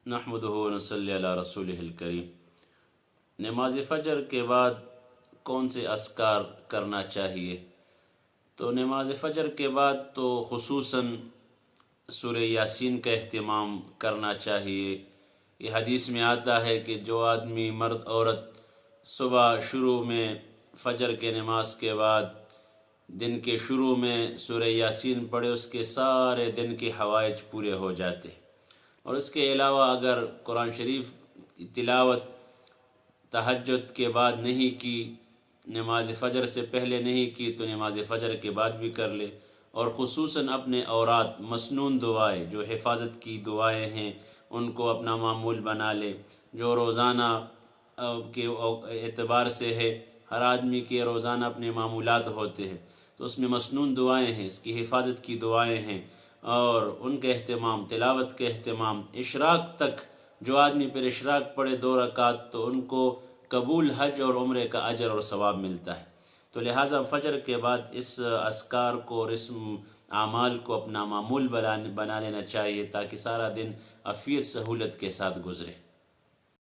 نحمدہ و نصلی علی رسولہ الکریم۔ نماز فجر کے بعد کون سے اذکار کرنا چاہیے؟ تو نماز فجر کے بعد تو خصوصاً سورہ یاسین کا اہتمام کرنا چاہیے۔ یہ حدیث میں آتا ہے کہ جو آدمی مرد عورت صبح شروع میں فجر کے نماز کے بعد دن کے شروع میں سورہ یاسین پڑھے، اس کے سارے دن کے حوائج پورے ہو جاتے ہیں۔ اور اس کے علاوہ اگر قرآن شریف کی تلاوت تہجد کے بعد نہیں کی، نماز فجر سے پہلے نہیں کی، تو نماز فجر کے بعد بھی کر لے۔ اور خصوصاً اپنے اوراد مسنون دعائیں جو حفاظت کی دعائیں ہیں ان کو اپنا معمول بنا لے، جو روزانہ کے اعتبار سے ہے۔ ہر آدمی کے روزانہ اپنے معمولات ہوتے ہیں، تو اس میں مسنون دعائیں ہیں، اس کی حفاظت کی دعائیں ہیں، اور ان کا اہتمام، تلاوت کا اہتمام۔ اشراق تک جو آدمی پھر اشراق پڑھے 2 رکعت، تو ان کو قبول حج اور عمرے کا اجر اور ثواب ملتا ہے۔ تو لہٰذا فجر کے بعد اس اذکار کو اور اس اعمال کو اپنا معمول بنا لینا چاہیے، تاکہ سارا دن عافیت سہولت کے ساتھ گزرے۔